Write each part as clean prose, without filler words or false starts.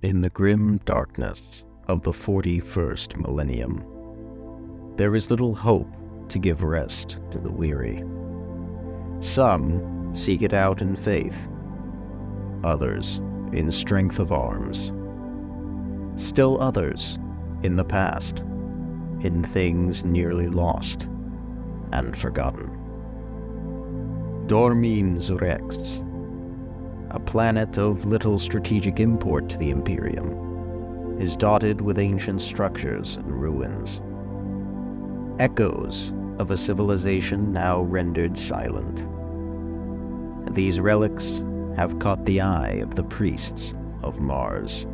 In the grim darkness of the 41st millennium, there is little hope to give rest to the weary. Some seek it out in faith, others in strength of arms. Still others in the past, in things nearly lost and forgotten. Dormiens Rex, a planet of little strategic import to the Imperium, is dotted with ancient structures and ruins. Echoes of a civilization now rendered silent. These relics have caught the eye of the priests of Mars.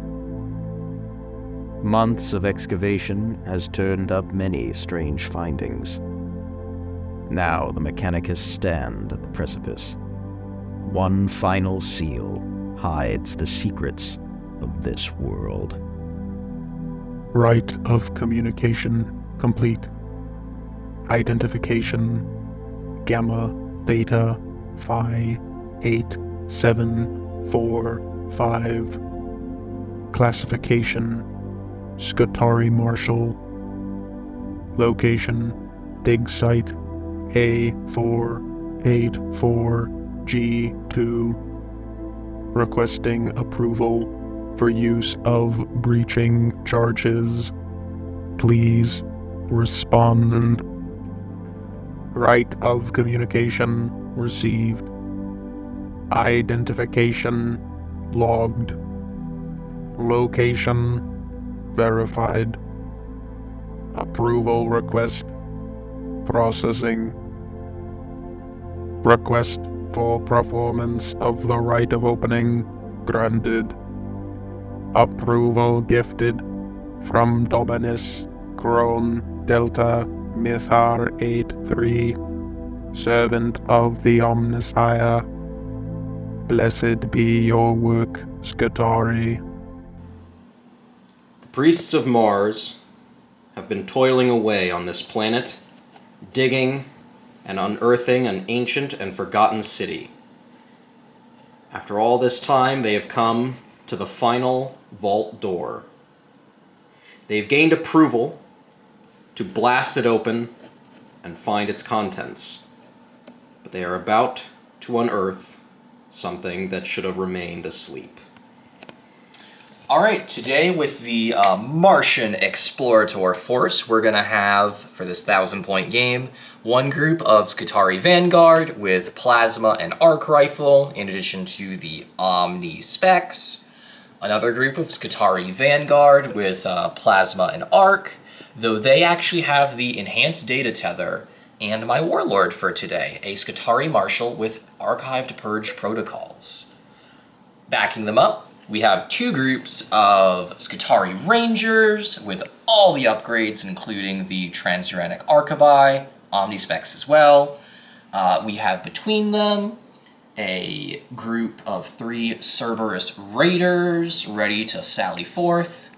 Months of excavation has turned up many strange findings. Now the Mechanicus stand at the precipice. One final seal hides the secrets of this world. Right of communication complete. Identification Gamma Theta Phi 8745. Classification Skitarii Marshal. Location Dig Site A484G2. Requesting approval for use of breaching charges. Please respond. Right of communication received. Identification logged. Location verified. Approval request processing. Request for performance of the rite of opening granted. Approval gifted from Dominus Kron Delta Mythar 83, servant of the Omnissiah. Blessed be your work, Skitarii. The priests of Mars have been toiling away on this planet, digging and unearthing an ancient and forgotten city. After all this time, they have come to the final vault door. They've gained approval to blast it open and find its contents, but they are about to unearth something that should have remained asleep. Alright, today with the Martian Explorator Force, we're going to have, for this 1,000-point game, one group of Skitarii Vanguard with Plasma and Arc Rifle, in addition to the Omni Specs. Another group of Skitarii Vanguard with Plasma and Arc, though they actually have the Enhanced Data Tether, and my Warlord for today, a Skitarii Marshal with Archived Purge Protocols. Backing them up, we have two groups of Skitarii Rangers with all the upgrades, including the Transuranic Arcabi, Omnispecs as well. We have between them a group of 3 Cerberus Raiders ready to sally forth.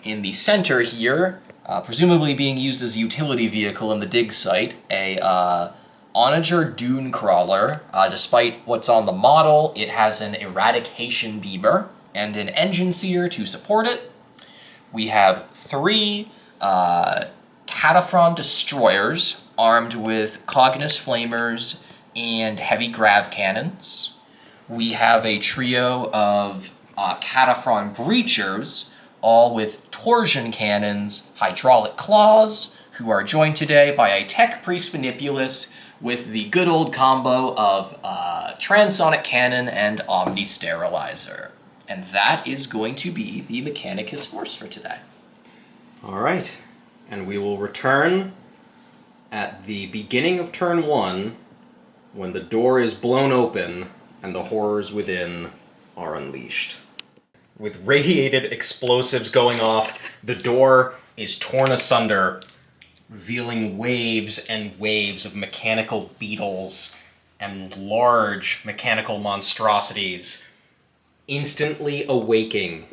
In the center here, presumably being used as a utility vehicle in the dig site, a Onager Dune Crawler. Despite what's on the model, it has an Eradication Beamer and an Engine Seer to support it. We have 3 Cataphron Destroyers armed with Cognis Flamers and heavy grav cannons. We have a trio of Cataphron Breachers, all with torsion cannons, hydraulic claws, who are joined today by a Tech Priest Manipulus with the good old combo of Transonic Cannon and Omni Sterilizer. And that is going to be the Mechanicus Force for today. All right, and we will return at the beginning of turn 1 when the door is blown open and the horrors within are unleashed. With radiated explosives going off, the door is torn asunder, revealing waves and waves of mechanical beetles and large mechanical monstrosities, instantly awaking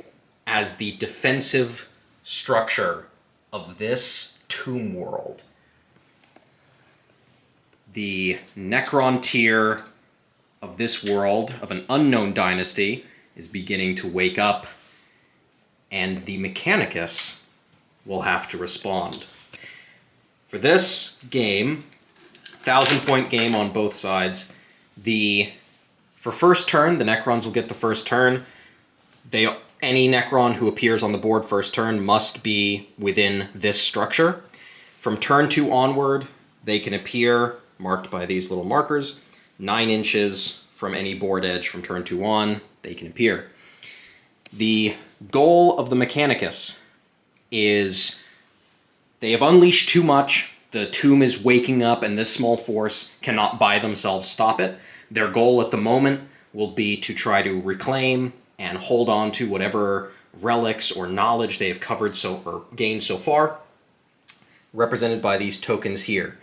as the defensive structure of this tomb world. The Necron tier of this world, of an unknown dynasty, is beginning to wake up and the Mechanicus will have to respond. For this game, 1,000-point game on both sides, for first turn, the Necrons will get the first turn. Any Necron who appears on the board first turn must be within this structure. From turn 2 onward, they can appear, marked by these little markers, 9 inches from any board edge from turn 2 on, they can appear. The goal of the Mechanicus is they have unleashed too much, the tomb is waking up, and this small force cannot by themselves stop it. Their goal at the moment will be to try to reclaim and hold on to whatever relics or knowledge they have gained so far, represented by these tokens here.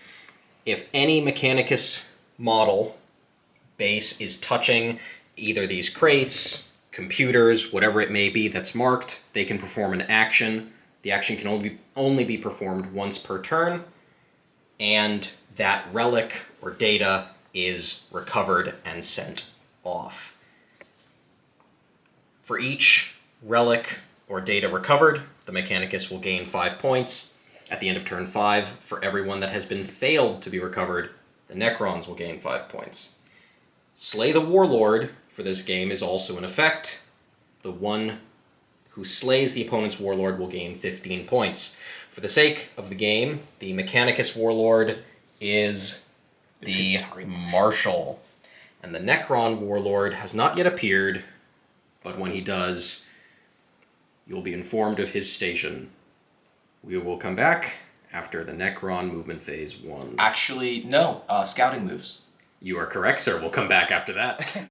If any Mechanicus model base is touching either these crates, computers, whatever it may be that's marked, they can perform an action. The action can only be performed once per turn, and that relic or data is recovered and sent off. For each relic or data recovered, the Mechanicus will gain 5 points. At the end of turn 5, for everyone that has been failed to be recovered, the Necrons will gain 5 points. Slay the Warlord for this game is also in effect. The one who slays the opponent's Warlord will gain 15 points. For the sake of the game, the Mechanicus Warlord is the Marshal, and the Necron Warlord has not yet appeared, but when he does, you'll be informed of his station. We will come back after the Necron movement phase 1. Actually, no. Scouting moves. You are correct, sir. We'll come back after that.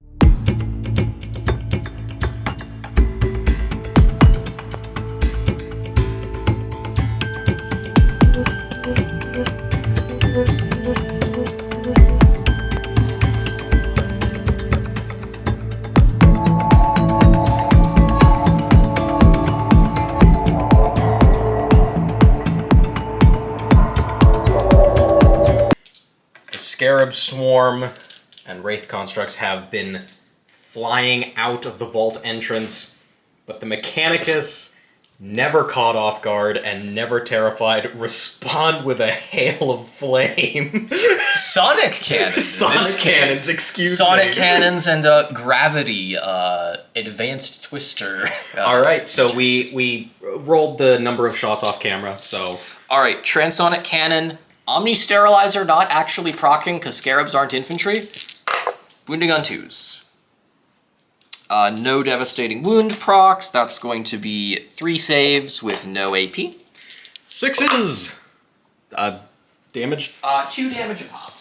Scarab Swarm and Wraith Constructs have been flying out of the vault entrance, but the Mechanicus, never caught off guard and never terrified, respond with a hail of flame. Sonic cannons. Sonic cannons, excuse me. Sonic cannons and gravity, advanced twister. All right, so we rolled the number of shots off camera, so... All right, transonic cannon. Omni Sterilizer not actually proccing because Scarabs aren't infantry. Wounding on 2s. No Devastating Wound procs. That's going to be 3 saves with no AP. 6s! Damage? 2 damage a pop.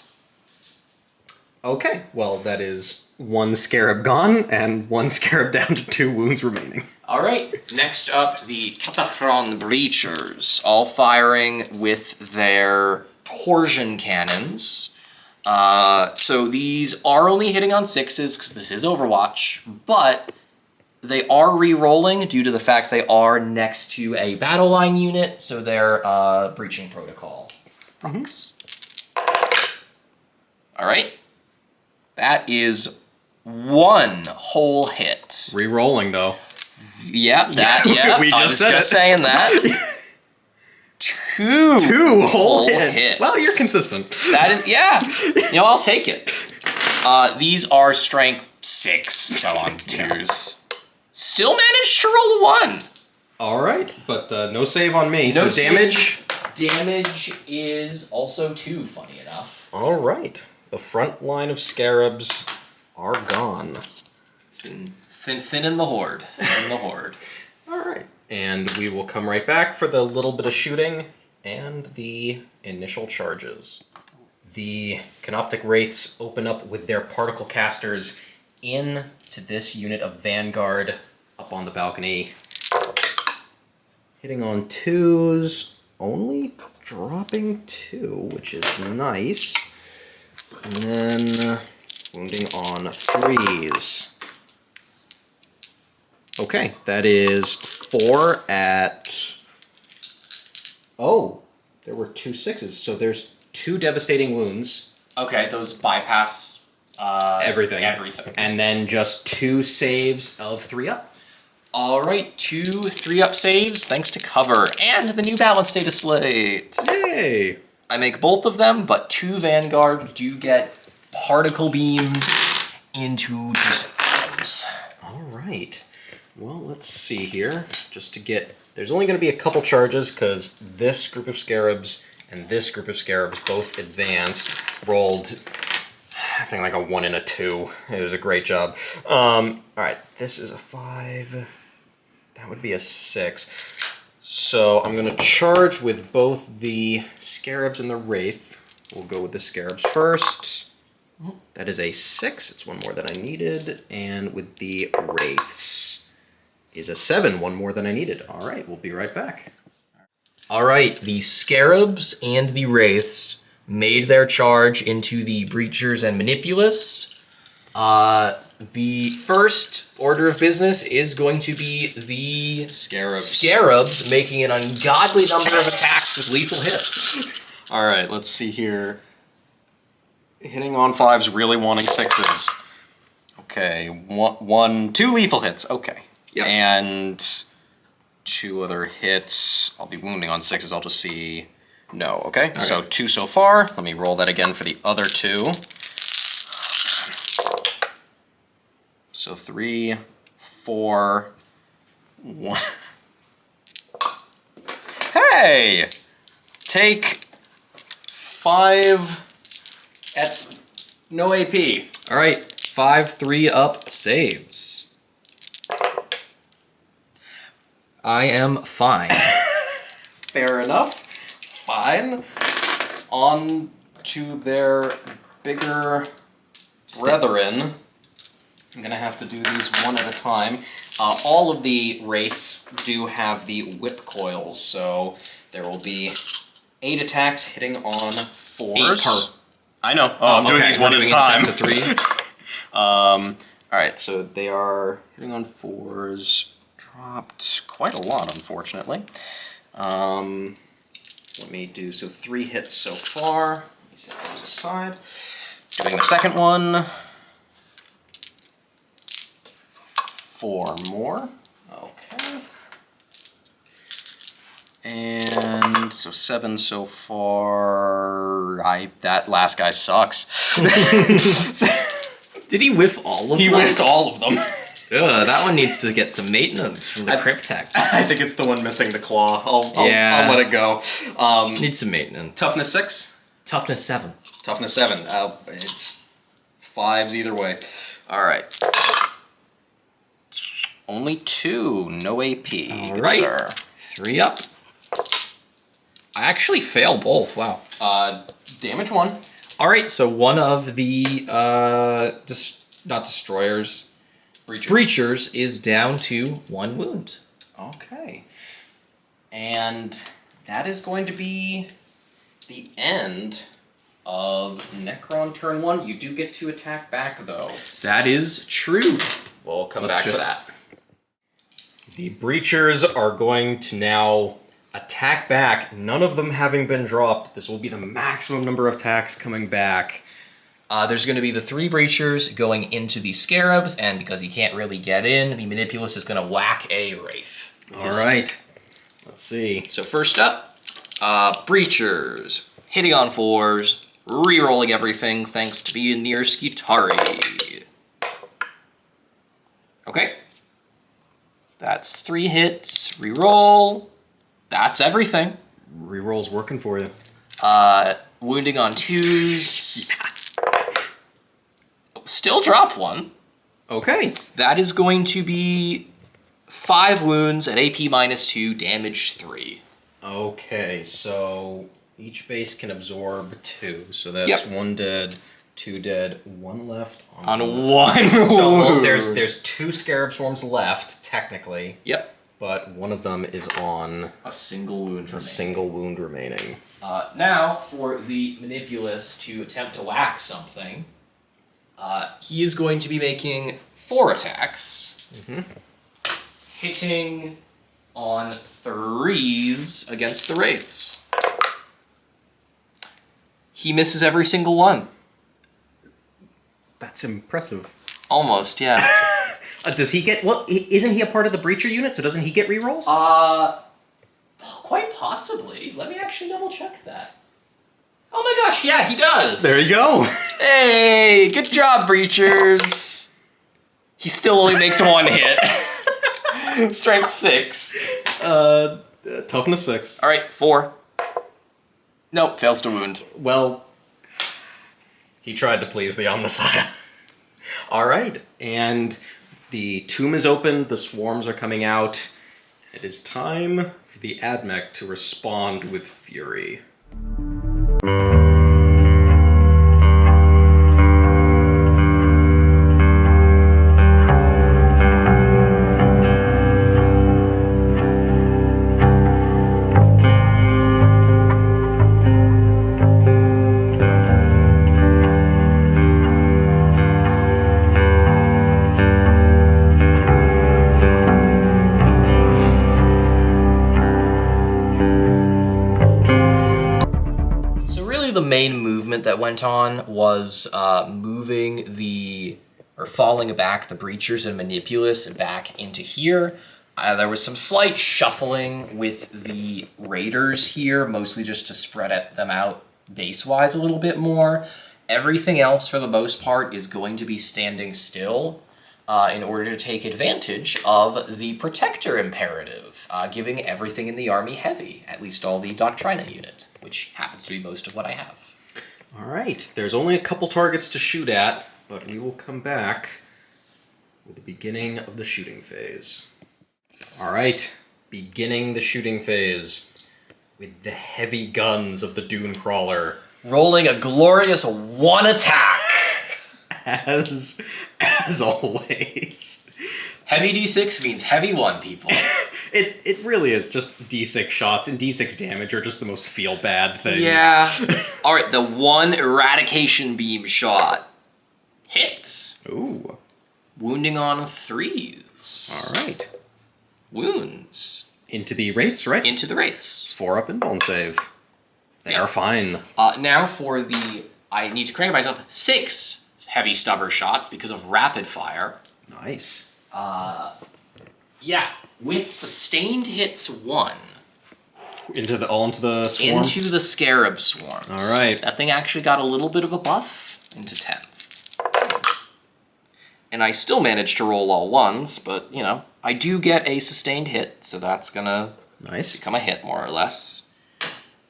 Okay, well that is 1 Scarab gone and 1 Scarab down to 2 wounds remaining. All right, next up, the Cataphron Breachers, all firing with their torsion cannons. So these are only hitting on 6s because this is Overwatch, but they are re-rolling due to the fact they are next to a battle line unit, so they're breaching protocol. Procs. All right, that is 1 whole hit. Re-rolling though. Yep, yeah. We I was just saying that. 2 whole hits. Well, you're consistent. That is, yeah. I'll take it. These are strength 6, so on 2s. Still managed to roll a 1. All right, but no save on me. No so damage? Damage is also 2, funny enough. All right. The front line of Scarabs are gone. It's been thin in the horde. Thin in the horde. All right. And we will come right back for the little bit of shooting and the initial charges. The Canoptic Wraiths open up with their particle casters into this unit of Vanguard up on the balcony. Hitting on 2s, only dropping 2, which is nice. And then wounding on 3s. Okay, that is 4 at... Oh, there were 2 6s, so there's 2 devastating wounds. Okay, those bypass everything. Everything. And then just 2 saves of 3 up. All right, 2 3-up saves thanks to cover and the new balance data slate. Yay! I make both of them, but 2 Vanguard do get particle beamed into these atoms. All right. Well, let's see here. Just to get... There's only going to be a couple charges because this group of scarabs and this group of scarabs both advanced, rolled, I think like a 1 and a 2. It was a great job. All right, this is a 5. That would be a 6. So I'm going to charge with both the scarabs and the wraith. We'll go with the scarabs first. That is a 6. It's 1 more than I needed. And with the wraiths is a 7. 1 more than I needed. All right, we'll be right back. All right, the Scarabs and the Wraiths made their charge into the Breachers and Manipulus. The first order of business is going to be the Scarabs making an ungodly number of attacks with lethal hits. All right, let's see here. Hitting on 5s, really wanting 6s. Okay, 2 lethal hits. Okay. Yep. And 2 other hits. I'll be wounding on 6s. I'll just see. No. Okay. So 2 so far. Let me roll that again for the other 2. So 3, 4, 1. Hey! Take 5 at no AP. All right, 5 3-up saves. I am fine. Fair enough. Fine. On to their bigger brethren. I'm going to have to do these one at a time. All of the wraiths do have the whip coils, so there will be 8 attacks hitting on 4s. I know. I'm doing these one at a time. Sets of 3. All right, so they are hitting on 4s. Dropped quite a lot, unfortunately. Let me do, so 3 hits so far. Let me set those aside. Doing the second one. 4 more. Okay. And so 7 so far. That last guy sucks. Did he whiff all of them? He whiffed all of them. Ugh, that one needs to get some maintenance from the Cryptech. I think it's the one missing the claw. I'll let it go. Needs some maintenance. Toughness 6? Toughness 7. Toughness 7. It's 5s either way. All right. Only 2. No AP. All Good right. sir. 3 up. I actually fail both. Wow. Damage 1. All right. So one of the not destroyers. Breachers is down to 1 wound. Okay. And that is going to be the end of Necron turn 1. You do get to attack back, though. That is true. We'll come So back let's for that. The Breachers are going to now attack back. None of them having been dropped. This will be the maximum number of attacks coming back. There's going to be the 3 Breachers going into the Scarabs, and because he can't really get in, the Manipulus is going to whack a Wraith. All right. Let's see. So first up, Breachers, hitting on 4s, re-rolling everything thanks to the near Skitari. Okay. That's 3 hits, re-roll. That's everything. Reroll's working for you. Wounding on 2s. Still drop 1. Okay. That is going to be 5 wounds at AP -2, damage 3. Okay, so each base can absorb 2. So that's 1 dead, 2 dead, 1 left On 1 So wound. there's 2 Scarab Swarms left, technically. Yep. But one of them is on A single wound a remaining. single wound remaining. Now, for the Manipulus to attempt to whack something, he is going to be making 4 attacks. Hitting on 3s against the Wraiths. He misses every single one. That's impressive. Almost, yeah. Does he get... Well, isn't he a part of the Breacher unit, so doesn't he get rerolls? Quite possibly. Let me actually double check that. Oh my gosh, yeah, he does! There you go! Hey, good job, Breachers! He still only makes one hit. Strength 6. Toughness 6. Alright, 4. Nope, fails to wound. Well, he tried to please the Omnissiah. Alright, and the tomb is open, the swarms are coming out. It is time for the Admech to respond with fury. The main movement that went on was moving falling back the Breachers and Manipulus back into here. There was some slight shuffling with the Raiders here, mostly just to spread them out base-wise a little bit more. Everything else, for the most part, is going to be standing still in order to take advantage of the Protector Imperative, giving everything in the army heavy, at least all the Doctrina unit, which happens to be most of what I have. All right, there's only a couple targets to shoot at, but we will come back with the beginning of the shooting phase. All right, beginning the shooting phase with the heavy guns of the Dune Crawler. Rolling a glorious 1 attack! As always. Heavy D6 means heavy 1, people. It really is just D6 shots, and D6 damage are just the most feel-bad things. Yeah. Alright, the 1 Eradication Beam shot hits. Ooh. Wounding on 3s. Alright. Wounds. Into the Wraiths, right? Into the Wraiths. 4 up and bone save. They are fine. Now for the... I need to crank myself 6 heavy stubber shots because of rapid fire. Nice. Yeah. With sustained hits 1. Into the swarm? Into the Scarab Swarms. Alright. That thing actually got a little bit of a buff into 10th. And I still managed to roll all 1s, but, you know, I do get a sustained hit, so that's gonna become a hit, more or less.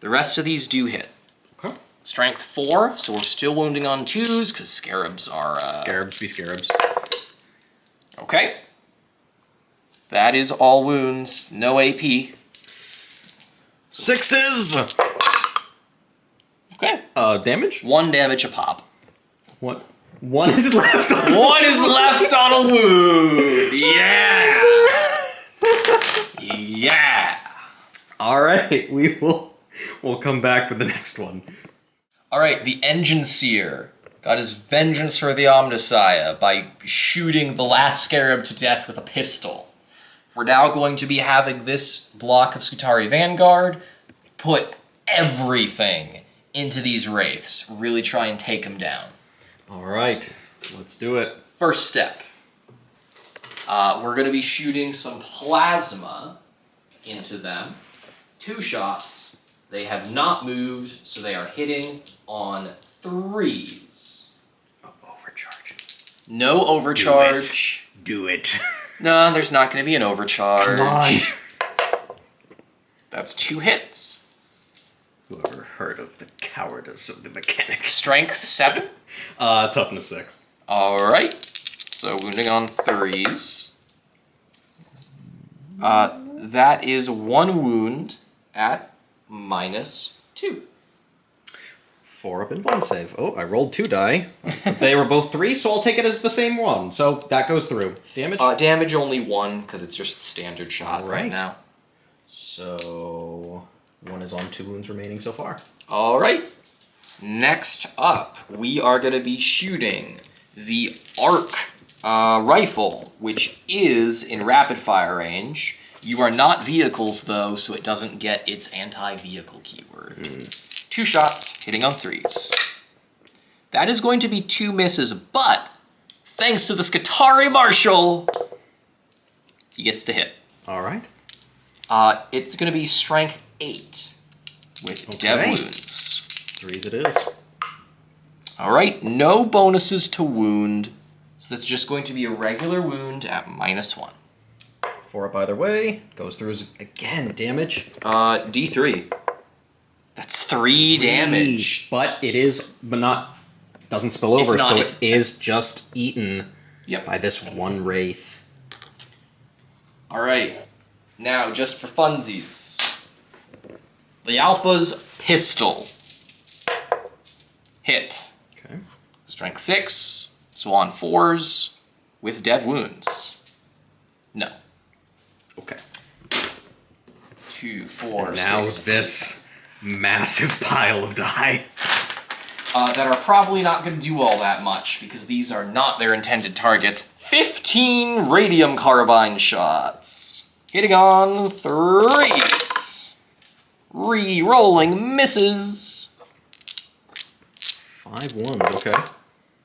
The rest of these do hit. Okay. Strength 4, so we're still wounding on 2s, because Scarabs are... Scarabs be Scarabs. Okay. That is all wounds, no AP. 6s! Okay. Damage? 1 damage a pop. What? 1 is left on 1 is left on a wound! Yeah! Yeah! Alright, we'll come back with the next one. Alright, the Engine Seer got his vengeance for the Omnissiah by shooting the last Scarab to death with a pistol. We're now going to be having this block of Skitarii Vanguard put everything into these Wraiths. Really try and take them down. Alright, let's do it. First step. We're going to be shooting some plasma into them. 2 shots. They have not moved, so they are hitting on 3s. Oh, overcharge. No overcharge. Do it. No, there's not going to be an overcharge. Come on. That's 2 hits. Whoever heard of the cowardice of the mechanics? Strength 7. Toughness 6. Alright. So wounding on 3s. That is 1 wound at -2. 4 up and 1 save. Oh, I rolled 2 die. They were both 3, so I'll take it as the same one. So that goes through. Damage? Damage only 1, because it's just standard shot right now. So 1 is on 2 wounds remaining so far. Alright. Next up, we are going to be shooting the Arc rifle, which is in rapid fire range. You are not vehicles, though, so it doesn't get its anti-vehicle keyword. 2 shots, hitting on 3s. That is going to be 2 misses, but thanks to the Skitarii Marshal, He gets to hit. All right. It's going to be strength 8 with Dev Wounds. 3s it is. All right, no bonuses to wound. So that's just going to be a regular wound at -1. 4 up either way. Goes through again. Damage. D3. That's 3 damage. But it is, but not, doesn't spill over, so it is just eaten by this one wraith. All right, now just for funsies. The Alpha's pistol. Hit. Okay. Strength 6, so on 4s with Dev Wounds. No. Okay. 2, 4, and now 6. this massive pile of die. That are probably not going to do all that much because these are not their intended targets. 15 radium carbine shots. Hitting on 3s. Re-rolling misses. 5 ones, okay.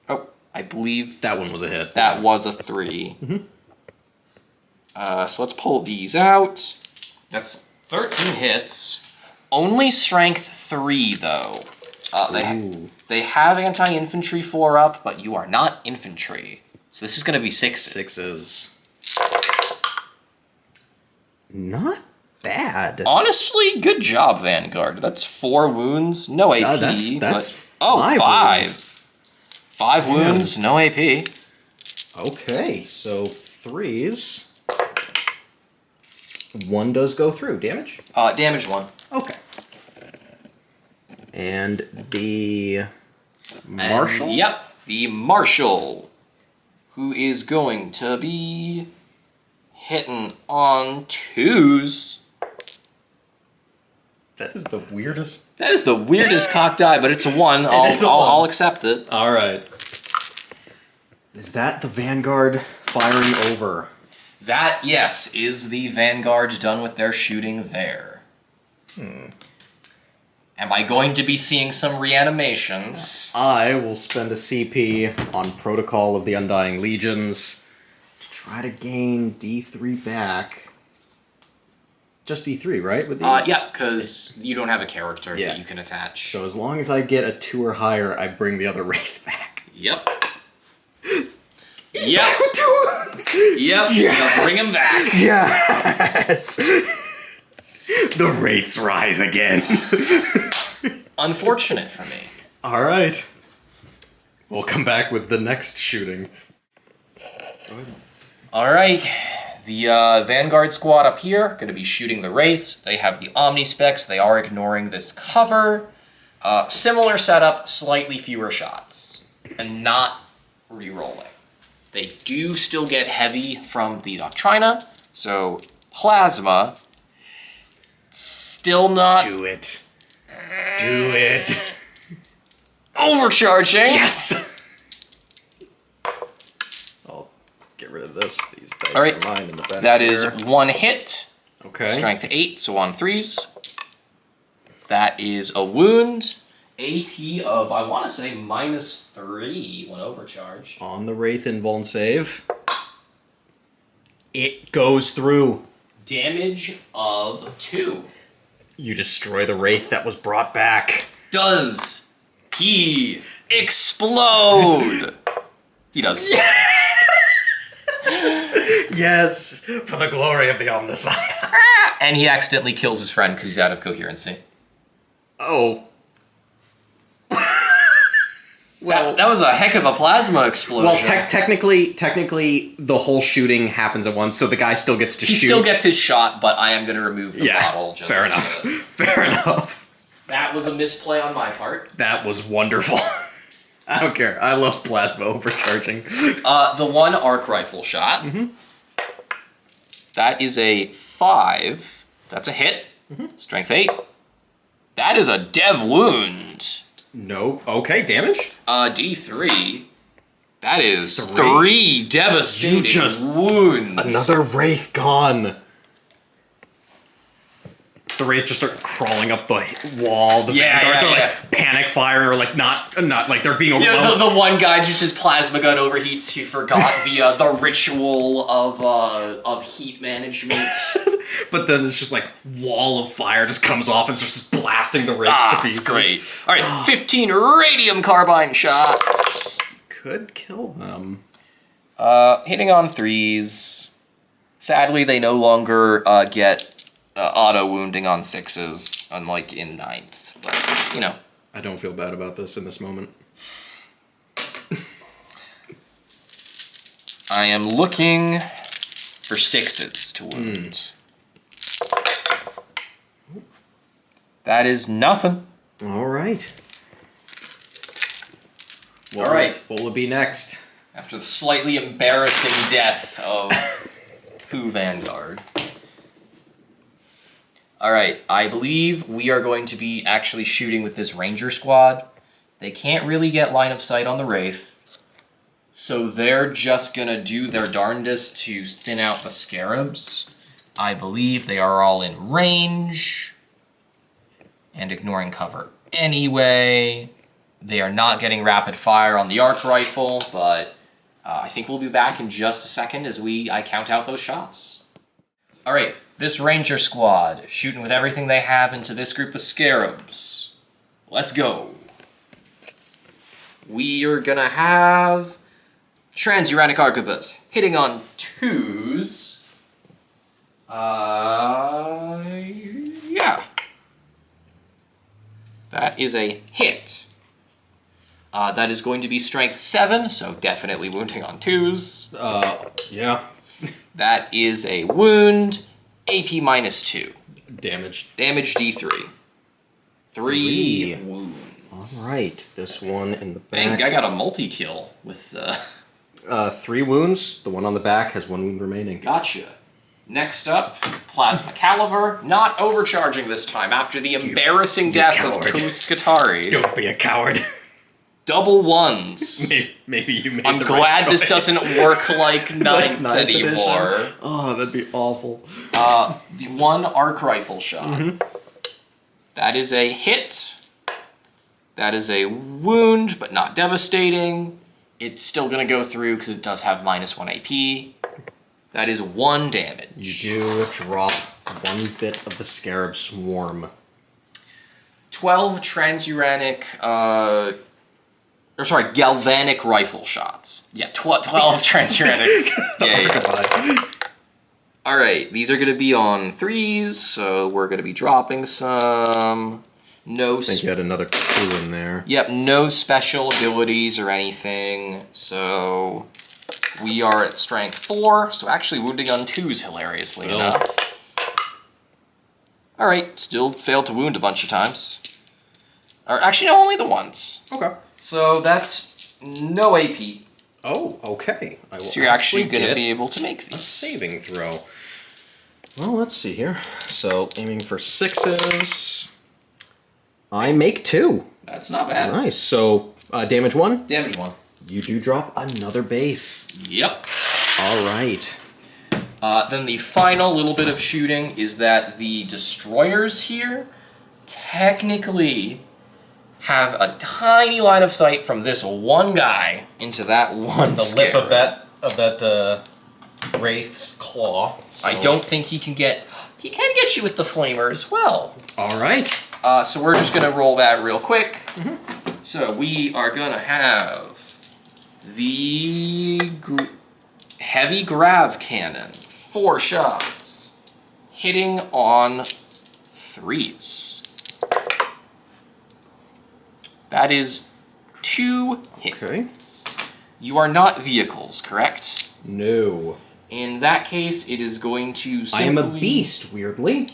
Oh, I believe that one was a hit. That was a 3. So let's pull these out. That's 13 hits. Only strength 3, though. They have anti-infantry 4 up, but you are not infantry. So this is going to be 6s. 6s. Not bad. Honestly, good job, Vanguard. That's 4 wounds, no AP. That's but, 5 wounds. 5 wounds, no AP. Okay, so 3s. 1 does go through. Damage? Damage 1. Okay. And the Marshal? Yep, the Marshal, who is going to be hitting on 2s. That is the weirdest. That is the weirdest cocked die, but it's a 1. I'll accept it. All right. Is that the Vanguard firing over? That, yes, is the Vanguard done with their shooting there. Am I going to be seeing some reanimations? I will spend a CP on Protocol of the Undying Legions to try to gain D3 back. Just D3, right? With these? Yeah, because you don't have a character that you can attach. So as long as I get a 2 or higher, I bring the other Wraith back. Yep. Yep. Yep. Yes. Bring him back. Yes. The Wraiths rise again. Unfortunate for me. All right. We'll come back with the next shooting. All right. The Vanguard squad up here going to be shooting the Wraiths. They have the Omni specs. They are ignoring this cover. Similar setup, slightly fewer shots, and not re-rolling. They do still get heavy from the Doctrina, so Plasma still not... Do it. Do it. Overcharging! Yes! I'll get rid of this. These dice are mine in the back. That is 1 hit. Okay. Strength 8, so on 3s. That is a wound. AP of, I want to say, -3 when overcharged. On the Wraith invuln save. It goes through. Damage of 2. You destroy the Wraith that was brought back. Does he explode? He does. Yes, for the glory of the Omnissiah. And he accidentally kills his friend because he's out of coherency. Oh. Well, that was a heck of a plasma explosion. Well, technically, the whole shooting happens at once, so the guy still gets to shoot. He still gets his shot, but I am going to remove the bottle. Just fair enough. Fair enough. That was a misplay on my part. That was wonderful. I don't care. I love plasma overcharging. The 1 arc rifle shot. That is a 5. That's a hit. Strength 8. That is a dev wound. No. Okay, damage? D3. That is 3 devastating wounds. Another Wraith gone. the wraiths just start crawling up the wall. The vanguards are like panic firing, or like not like they're being overwhelmed. The one guy just his plasma gun overheats. He forgot the ritual of heat management. But then it's just like wall of fire just comes off and starts just blasting the wraiths to pieces. That's great. All right, 15 radium carbine shots. Could kill them. Hitting on 3s. Sadly, they no longer get auto wounding on 6s, unlike in 9th. But, you know. I don't feel bad about this in this moment. I am looking for 6s to wound. That is nothing. All right. All right. What will it be next? After the slightly embarrassing death of Who Vanguard. Alright, I believe we are going to be actually shooting with this Ranger squad. They can't really get line of sight on the Wraith, so they're just gonna do their darndest to thin out the Scarabs. I believe they are all in range, and ignoring cover anyway. They are not getting rapid fire on the arc rifle, but I think we'll be back in just a second as I count out those shots. All right, this Ranger squad shooting with everything they have into this group of Scarabs. Let's go. We are gonna have Transuranic Arquebus hitting on 2s. Yeah. That is a hit. That is going to be strength 7, so definitely wounding on 2s. Yeah. That is a wound, AP -2. Damage. Damage D3. 3 wounds. All right, this one in the back. Dang, I got a multi-kill with 3 wounds. The one on the back has 1 wound remaining. Gotcha. Next up, Plasma Caliver, not overcharging this time after the embarrassing death of Tuskatari. Don't be a coward. Double 1s. Maybe you made I'm the glad right this choice. doesn't work like 9th edition. anymore. Oh, that'd be awful. The 1 arc rifle shot. That is a hit. That is a wound, but not devastating. It's still going to go through because it does have -1 AP. That is 1 damage. You do drop 1 bit of the Scarab Swarm. 12 transuranic, galvanic rifle shots. Yeah, 12 transuranic. Yeah. All right, these are going to be on 3s, so we're going to be dropping some. No. I think you had another 2 in there. Yep, no special abilities or anything, so we are at strength 4, so actually wounding on 2s, hilariously enough. Alright, still failed to wound a bunch of times. Or actually, no, only the 1s. Okay. So that's no AP. Oh, okay. So you're actually going to be able to make a these. saving throw. Well, let's see here. So, aiming for 6s. I make 2. That's not bad. Nice. So, damage 1? Damage 1. You do drop another base. Yep. All right. Then the final little bit of shooting is that the destroyers here technically have a tiny line of sight from this one guy into that one Lip of that Wraith's claw. So. I don't think he can get... He can get you with the flamer as well. All right. So we're just going to roll that real quick. So we are going to have the heavy grav cannon. 4 shots. Hitting on 3s. That is 2 hits. Okay. You are not vehicles, correct? No. In that case, it is going to simply... I am a beast, weirdly.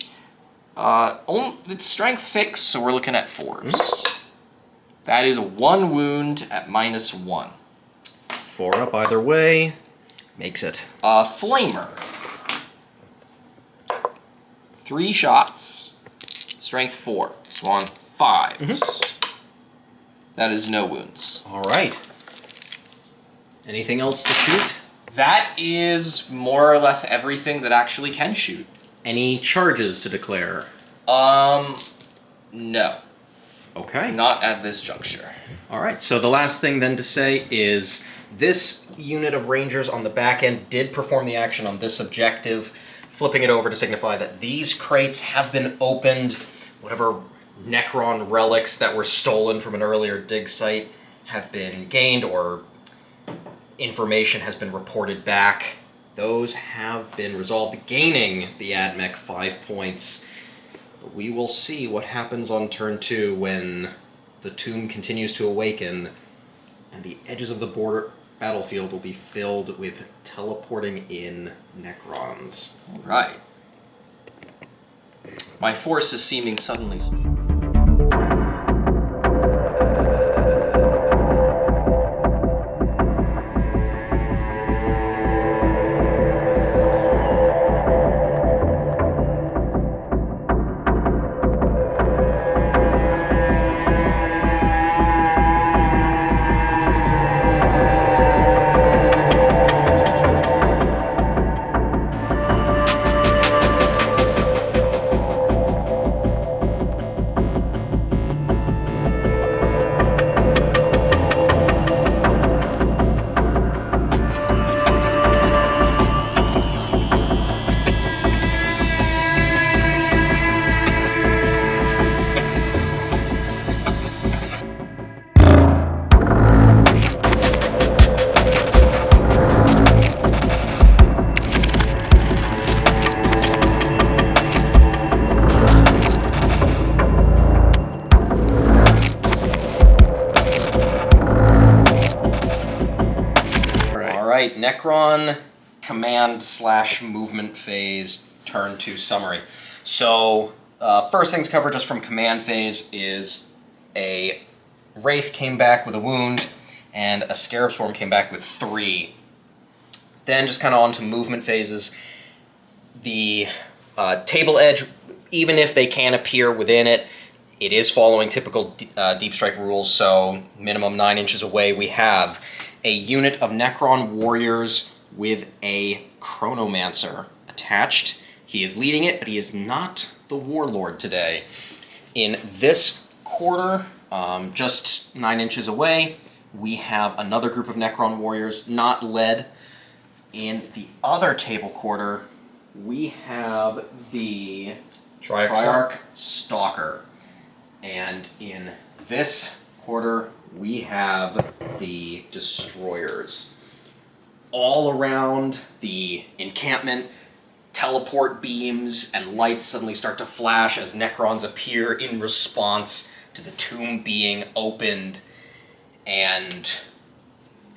It's strength 6, so we're looking at 4s. That is 1 wound at -1. 4 up either way. Makes it. Flamer. 3 shots. Strength 4. So on 5s. That is no wounds. All right. Anything else to shoot? That is more or less everything that actually can shoot. Any charges to declare? No. Okay. Not at this juncture. All right, so the last thing then to say is this unit of Rangers on the back end did perform the action on this objective, flipping it over to signify that these crates have been opened. Whatever Necron relics that were stolen from an earlier dig site have been gained, or information has been reported back. Those have been resolved, gaining the AdMech 5 points. But we will see what happens on turn 2 when the tomb continues to awaken and the edges of the border battlefield will be filled with teleporting in Necrons. Right. My force is seeming suddenly... Alright, Necron command / movement phase, turn 2 summary. So, first things covered just from command phase is a Wraith came back with a wound, and a Scarab Swarm came back with 3. Then just kind of on to movement phases. The table edge, even if they can appear within it, it is following typical Deep Strike rules, so minimum 9 inches away we have a unit of Necron warriors with a Chronomancer attached. He is leading it, but he is not the warlord today. In this quarter, just 9 inches away, we have another group of Necron warriors, not led. In the other table quarter, we have the Triarch Stalker. And in this quarter, we have the Destroyers. All around the encampment, teleport beams and lights suddenly start to flash as Necrons appear in response to the tomb being opened, and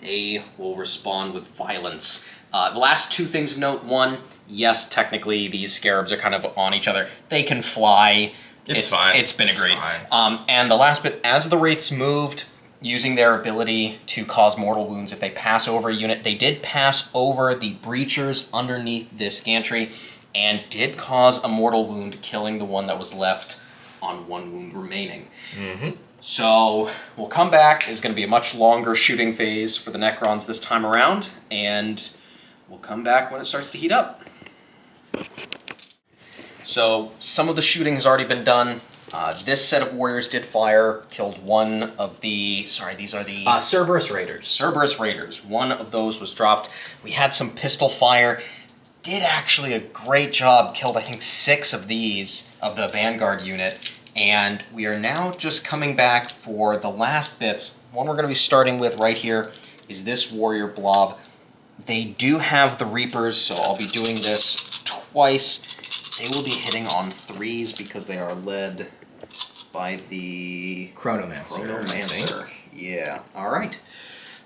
they will respond with violence. The last 2 things of note: 1, yes, technically these scarabs are kind of on each other. They can fly. It's fine. It's been agreed. Fine. And the last bit, as the Wraiths moved, using their ability to cause mortal wounds if they pass over a unit, they did pass over the breachers underneath this gantry and did cause a mortal wound, killing the one that was left on 1 wound remaining. Mm-hmm. So we'll come back. It's going to be a much longer shooting phase for the Necrons this time around, and we'll come back when it starts to heat up. So some of the shooting has already been done. This set of warriors did fire, killed one of the... Sorry, these are the... Cerberus Raiders. Cerberus Raiders. One of those was dropped. We had some pistol fire. Did actually a great job. Killed, I think, 6 of these, of the Vanguard unit. And we are now just coming back for the last bits. One we're going to be starting with right here is this warrior blob. They do have the Reapers, so I'll be doing this twice. They will be hitting on 3s because they are led by the Chronomancer. Yeah. All right.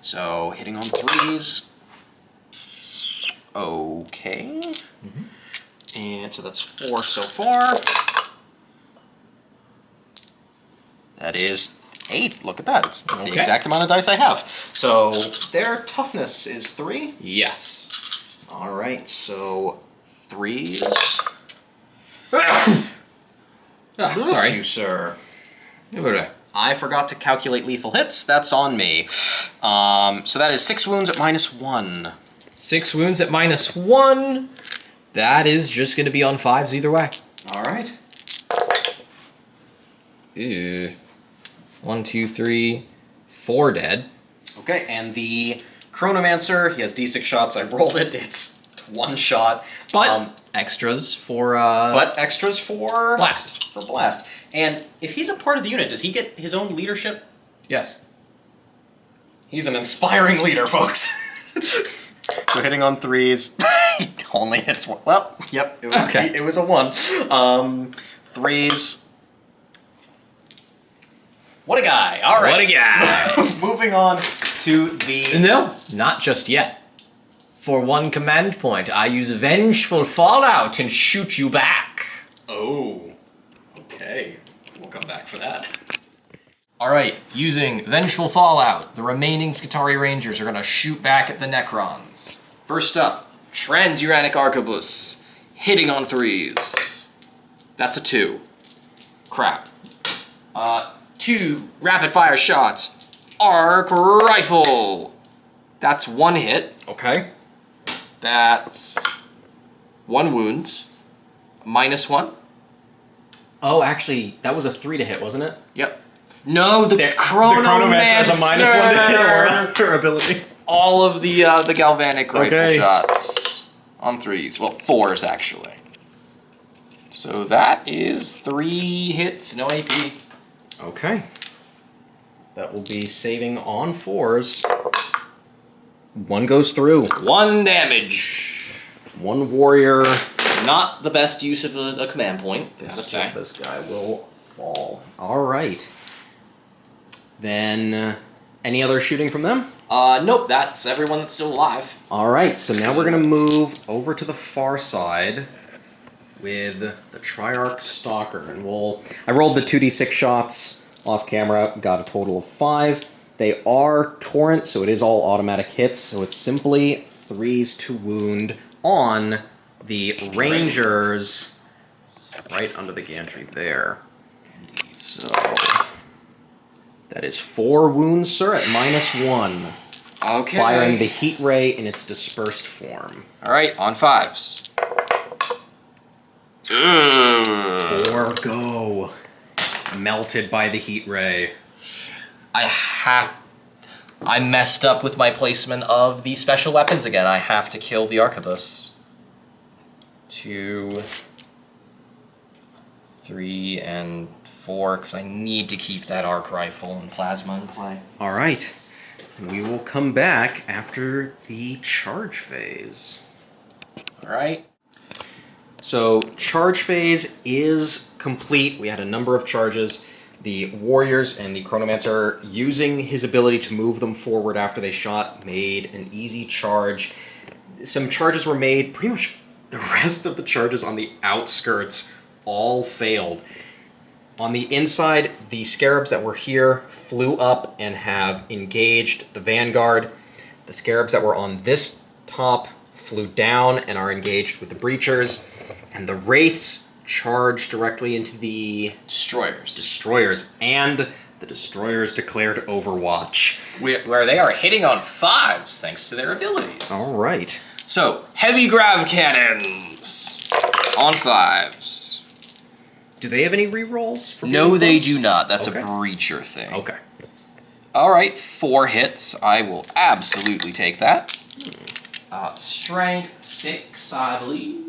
So hitting on 3s. Okay. Mm-hmm. And so that's 4 so far. That is 8. Look at that. It's the exact amount of dice I have. So their toughness is 3. Yes. All right. So 3s. Sorry. You, sir. I forgot to calculate lethal hits. That's on me. So that is 6 wounds at -1. 6 wounds at -1. That is just going to be on 5s either way. All right. Ew. 1, 2, 3, 4 dead. Okay, and the Chronomancer, he has D6 shots. I rolled it. It's 1 shot. But extras for But extras for blast. For blast. And if he's a part of the unit, does he get his own leadership? Yes. He's an inspiring leader, folks. So hitting on 3s. He only hits 1. Well, yep, it was, Okay. it was a 1. 3s. What a guy. All right. What a guy. Moving on to the... No, not just yet. For 1 command point, I use Vengeful Fallout and shoot you back. Oh. Okay. We'll come back for that. Alright, using Vengeful Fallout, the remaining Skitarii Rangers are gonna shoot back at the Necrons. First up, Transuranic Arquebus, hitting on 3s. That's a 2. Crap. 2 rapid fire shots. Arc Rifle. That's 1 hit. Okay. That's 1 wound. -1. Oh, actually, that was a 3 to hit, wasn't it? Yep. No, the The Chronomancer has a -1 to hit or ability. All of the galvanic rifle Okay. shots on 3s. Well, 4s actually. So that is 3 hits, no AP. Okay. That will be saving on 4s. 1 goes through. 1 damage. 1 warrior. Not the best use of a command point, gotta This, say. this guy will fall. All right. Then, any other shooting from them? Nope, that's everyone that's still alive. All right. So now we're gonna move over to the far side with the Triarch Stalker, and I rolled the 2d6 shots off camera. Got a total of 5. They are torrent, so it is all automatic hits. So it's simply 3s to wound on the Rangers right under the gantry there. So that is 4 wounds, sir, at -1. Okay. Firing the heat ray in its dispersed form. Alright, on 5s. 4 go. Melted by the heat ray. I messed up with my placement of the special weapons again. I have to kill the Arquebus. 2, 3, and 4, because I need to keep that arc rifle and plasma in play. All right. We will come back after the charge phase. Alright. So, charge phase is complete. We had a number of charges. The warriors and the Chronomancer, using his ability to move them forward after they shot, made an easy charge. Some charges were made. Pretty much the rest of the charges on the outskirts all failed. On the inside, the scarabs that were here flew up and have engaged the vanguard. The scarabs that were on this top flew down and are engaged with the breachers. And the wraiths charged directly into the destroyers. And the destroyers declared Overwatch. Where they are hitting on 5s thanks to their abilities. All right. So, heavy grav cannons on 5s. Do they have any rerolls? For No, being they close? do not. That's Okay. a breacher thing. Okay. Alright, 4 hits. I will absolutely take that. Strength 6, I believe.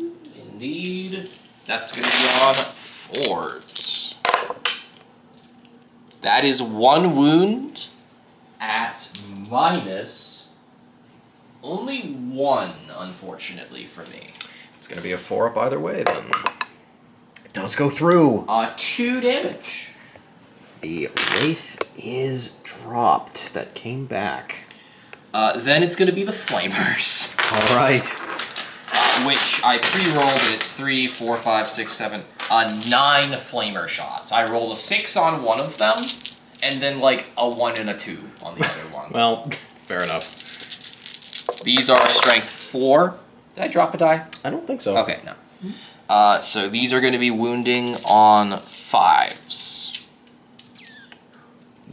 Indeed. That's going to be on 4s. That is 1 wound at minus only 1, unfortunately, for me. It's going to be a 4 up either way, then. It does go through. 2 damage. The Wraith is dropped. That came back. Then it's going to be the Flamers. All right. Which I pre-rolled, and it's 3, 4, 5, 6, 7, 9 Flamer shots. I rolled a 6 on one of them, and then like a 1 and a 2 on the other one. Well, fair enough. These are strength 4. Did I drop a die? I don't think so. Okay, no. So these are going to be wounding on 5s.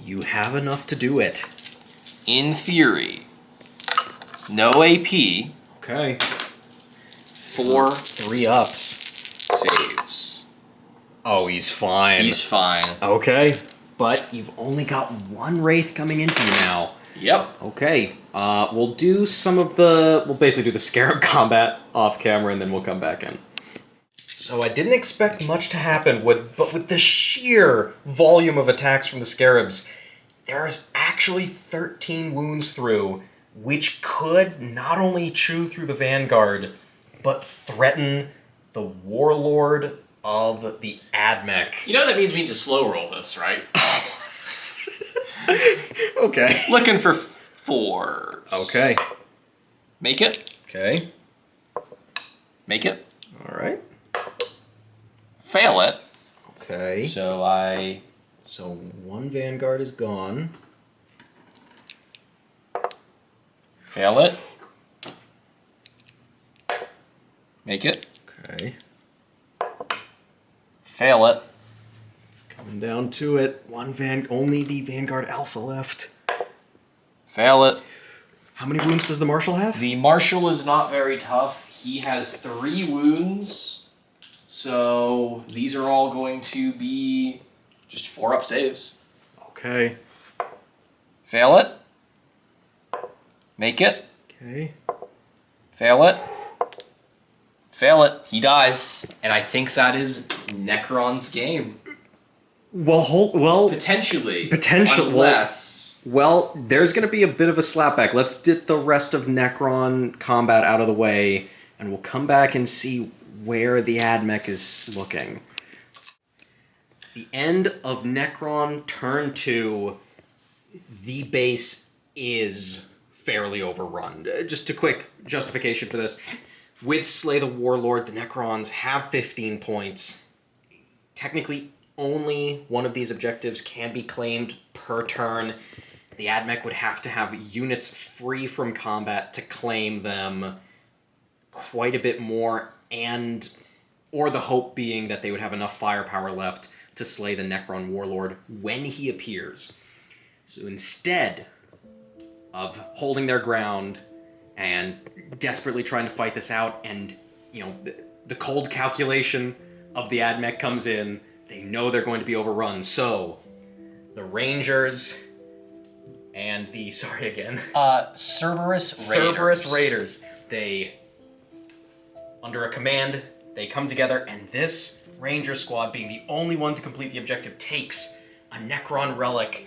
You have enough to do it. In theory, no AP. Okay. 4 3 ups. saves. Oh, he's fine. He's fine. Okay, but you've only got one Wraith coming into you now. Yep. Okay, we'll do some of the... We'll basically do the Scarab combat off camera, and then we'll come back in. So I didn't expect much to happen, but with the sheer volume of attacks from the Scarabs, there's actually 13 wounds through, which could not only chew through the Vanguard, but threaten the Warlord of the Admech. You know that means we need to slow roll this, right? Okay. Looking for 4s. Okay. Make it. Okay. Make it. All right. Fail it. Okay. So one Vanguard is gone. fail it. Make it. Okay. Fail it. Coming down to it. Only the Vanguard Alpha left. Fail it. How many wounds does the Marshal have? The Marshal is not very tough. He has 3 wounds. So these are all going to be just 4-up saves. Okay. Fail it. Make it. Okay. Fail it. Fail it. He dies. And I think that is Necron's game. Well, Potentially. Unless... Well, there's going to be a bit of a slapback. Let's get the rest of Necron combat out of the way, and we'll come back and see where the Admech is looking. The end of Necron turn 2, the base is fairly overrun. Just a quick justification for this. With Slay the Warlord, the Necrons have 15 points. Technically, only one of these objectives can be claimed per turn. The Admech would have to have units free from combat to claim them quite a bit more, or the hope being that they would have enough firepower left to slay the Necron Warlord when he appears. So instead of holding their ground and desperately trying to fight this out, and the cold calculation of the Admech comes in, they know they're going to be overrun. So the Rangers and the Cerberus Raiders. They, under a command, they come together, and this Ranger squad, being the only one to complete the objective, takes a Necron relic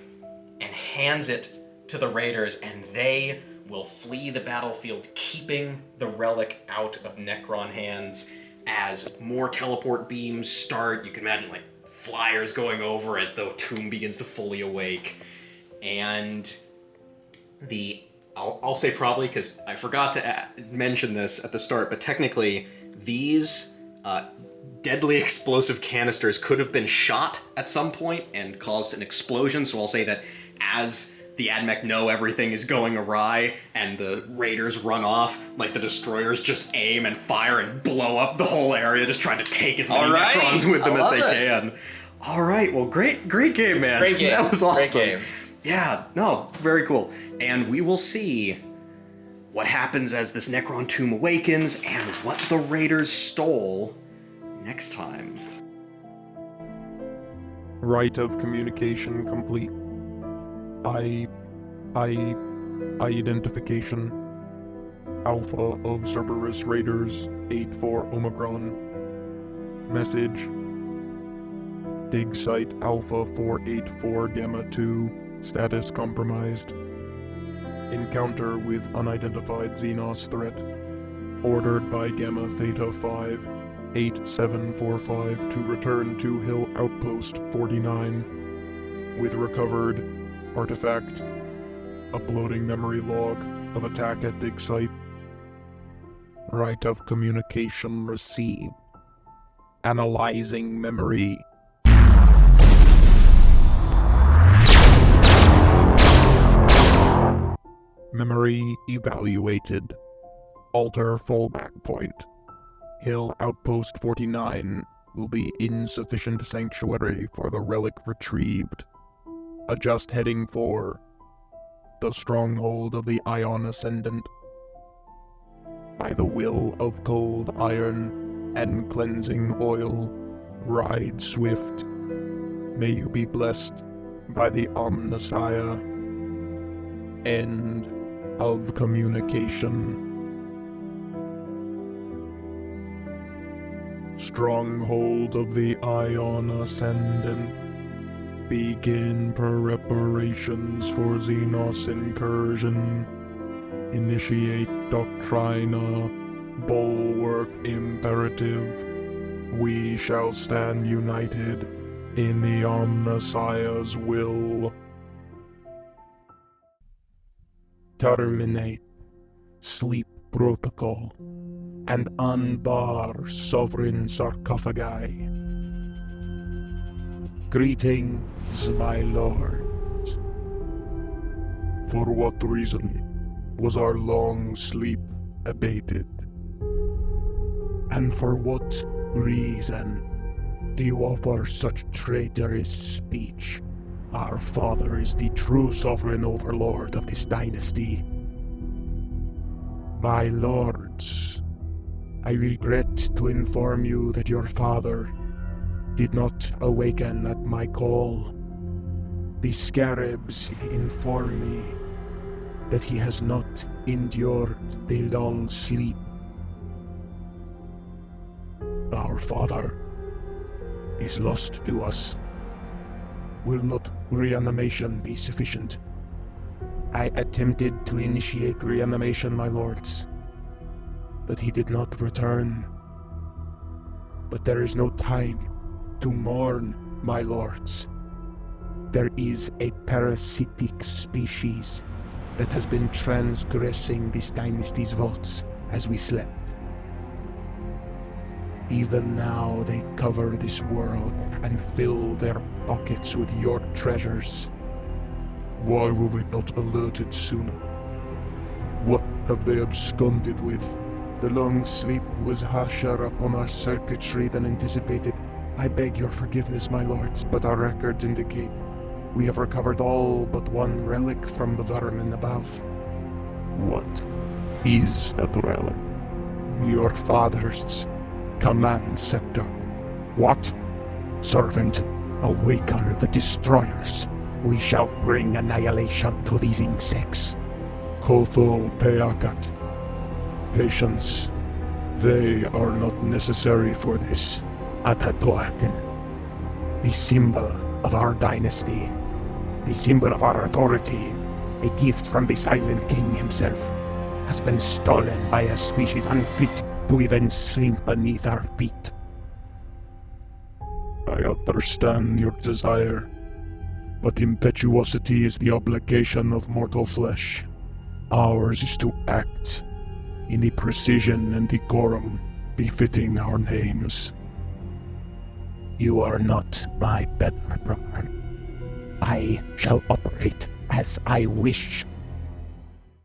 and hands it to the Raiders, and they will flee the battlefield, keeping the relic out of Necron hands as more teleport beams start. You can imagine flyers going over as the tomb begins to fully awake. And I'll say probably, because I forgot to mention this at the start, but technically these deadly explosive canisters could have been shot at some point and caused an explosion, so I'll say that as the Admech know everything is going awry and the Raiders run off, the Destroyers just aim and fire and blow up the whole area, just trying to take as many Necrons with them as they can. All right, well, great game, man. Great game. That was awesome. Great game. Yeah, no, very cool. And we will see what happens as this Necron tomb awakens and what the Raiders stole next time. Rite of communication complete. Identification. Alpha of Cerberus Raiders 84 Omicron. Message. Dig site Alpha 484 Gamma 2. Status compromised. Encounter with unidentified Xenos threat. Ordered by Gamma Theta 5 8745 to return to Hill Outpost 49 with recovered artifact. Uploading memory log of attack at dig site. Rite of communication received. Analyzing memory. Memory evaluated. Alter fallback point. Hill Outpost 49 will be insufficient sanctuary for the relic retrieved. Adjust heading for the stronghold of the Ion Ascendant. By the will of cold iron and cleansing oil, Ride swift. May you be blessed by the Omnissiah. End of communication. Stronghold of the Ion Ascendant. Begin preparations for Xenos incursion. Initiate Doctrina. Bulwark imperative. We shall stand united in the Omnissiah's will. Terminate sleep protocol and unbar sovereign sarcophagi. Greetings, my lords. For what reason was our long sleep abated? And for what reason do you offer such traitorous speech? Our father is the true sovereign overlord of this dynasty. My lords, I regret to inform you that your father did not awaken at my call. The scarabs inform me that he has not endured the long sleep. Our father is lost to us. Will not reanimation be sufficient? I attempted to initiate reanimation, my lords, but he did not return. But there is no time to mourn, my lords. There is a parasitic species that has been transgressing this dynasty's vaults as we slept. Even now they cover this world and fill their pockets with your treasures. Why were we not alerted sooner? What have they absconded with? The long sleep was harsher upon our circuitry than anticipated. I beg your forgiveness, my lords, but our records indicate we have recovered all but one relic from the vermin above. What is that relic? Your father's command scepter. What? Servant, awaken the destroyers. We shall bring annihilation to these insects. Kotho Peakat. Patience. They are not necessary for this. Atatoaken. The symbol of our dynasty. The symbol of our authority. A gift from the Silent King himself. Has been stolen by a species unfit to even sink beneath our feet. I understand your desire, but impetuosity is the obligation of mortal flesh. Ours is to act in the precision and decorum befitting our names. You are not my better brother. I shall operate as I wish.